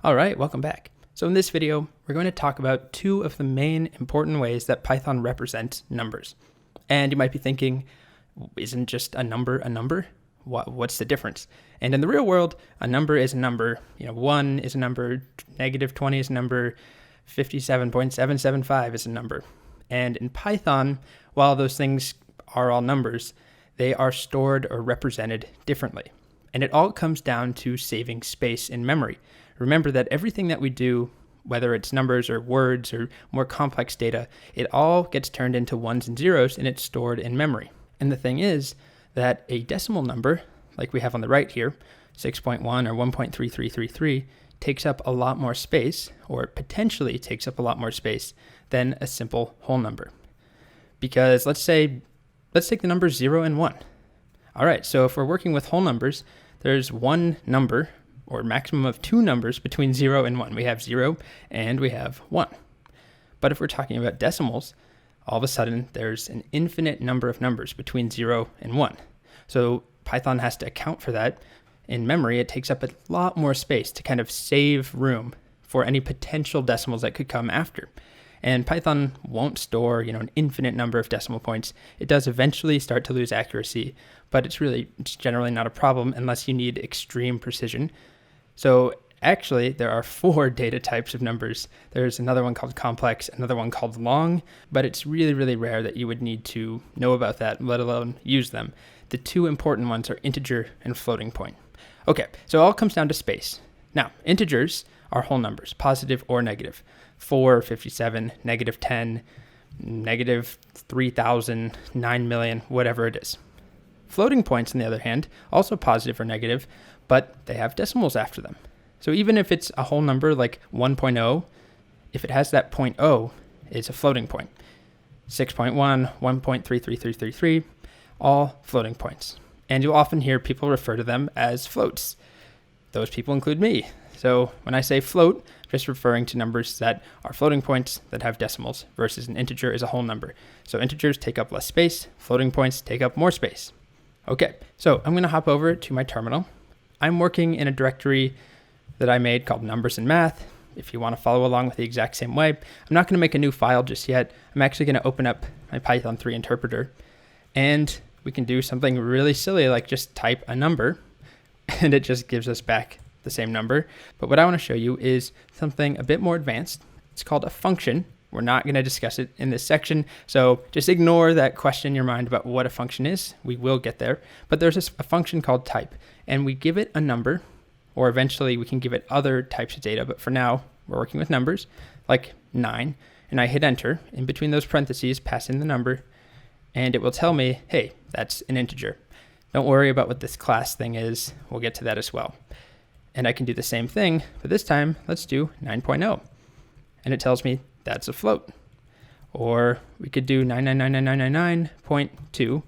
All right, welcome back. So in this video, we're going to talk about two of the main important ways that Python represents numbers. And you might be thinking, isn't just a number a number? What's the difference? And in the real world, a number is a number. 1 is a number, negative 20 is a number, 57.775 is a number. And in Python, while those things are all numbers, they are stored or represented differently. And it all comes down to saving space in memory. Remember that everything that we do, whether it's numbers or words or more complex data, it all gets turned into ones and zeros and it's stored in memory. And the thing is that a decimal number, like we have on the right here, 6.1 or 1.3333, takes up a lot more space, or potentially takes up a lot more space than a simple whole number. Because let's take the numbers 0 and 1. All right, so if we're working with whole numbers, there's one number, or maximum of two numbers between 0 and 1. We have 0 and we have 1. But if we're talking about decimals, all of a sudden there's an infinite number of numbers between 0 and 1. So Python has to account for that. In memory, it takes up a lot more space to kind of save room for any potential decimals that could come after. And Python won't store, an infinite number of decimal points. It does eventually start to lose accuracy, but it's generally not a problem unless you need extreme precision. So actually, there are 4 data types of numbers. There's another one called complex, another one called long, but it's really, really rare that you would need to know about that, let alone use them. The two important ones are integer and floating point. Okay, so it all comes down to space. Now, integers are whole numbers, positive or negative. 4, 57, negative 10, negative 3,000, 9 million, whatever it is. Floating points, on the other hand, also positive or negative, but they have decimals after them. So even if it's a whole number like 1.0, if it has that 0.0, it's a floating point. 6.1, 1.33333, all floating points. And you'll often hear people refer to them as floats. Those people include me. So when I say float, I'm just referring to numbers that are floating points that have decimals versus an integer is a whole number. So integers take up less space, floating points take up more space. Okay, so I'm going to hop over to my terminal. I'm working in a directory that I made called Numbers and Math. If you want to follow along with the exact same way, I'm not going to make a new file just yet. I'm actually going to open up my Python 3 interpreter, and we can do something really silly like just type a number, and it just gives us back the same number. But what I want to show you is something a bit more advanced. It's called a function. We're not going to discuss it in this section, so just ignore that question in your mind about what a function is. We will get there. But there's a function called type, and we give it a number, or eventually we can give it other types of data, but for now, we're working with numbers, like 9, and I hit enter. In between those parentheses, pass in the number, and it will tell me, hey, that's an integer. Don't worry about what this class thing is. We'll get to that as well. And I can do the same thing, but this time, let's do 9.0. And it tells me that's a float. Or we could do 9999999.2.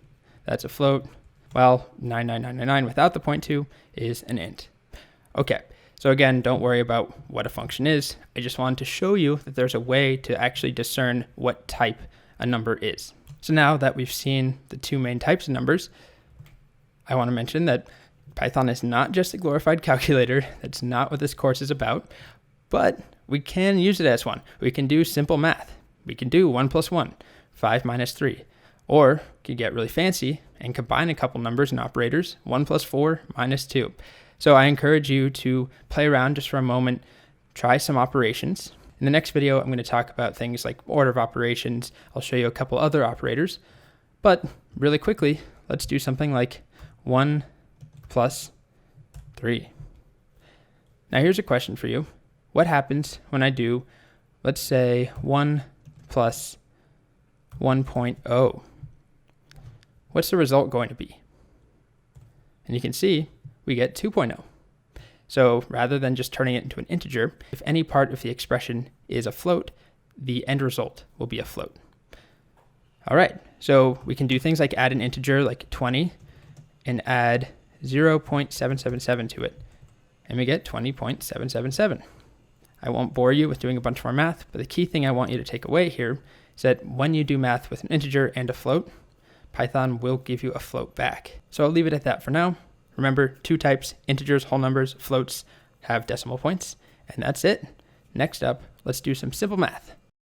That's a float. Well, 99999 without the 0.2 is an int. Okay, so again, don't worry about what a function is. I just wanted to show you that there's a way to actually discern what type a number is. So now that we've seen the two main types of numbers, I want to mention that Python is not just a glorified calculator. That's not what this course is about, but we can use it as one. We can do simple math. We can do 1 plus 1, 5 minus 3, or we could get really fancy and combine a couple numbers and operators, 1 plus 4 minus 2. So I encourage you to play around just for a moment, try some operations. In the next video, I'm going to talk about things like order of operations. I'll show you a couple other operators, but really quickly, let's do something like 1 plus 3. Now here's a question for you. What happens when I do, let's say, 1 plus 1.0? What's the result going to be? And you can see we get 2.0. So rather than just turning it into an integer, if any part of the expression is a float, the end result will be a float. All right, so we can do things like add an integer like 20 and add 0.777 to it, and we get 20.777. I won't bore you with doing a bunch more math, but the key thing I want you to take away here is that when you do math with an integer and a float, Python will give you a float back. So I'll leave it at that for now. Remember, two types, integers, whole numbers, floats have decimal points, And that's it. Next up, let's do some simple math.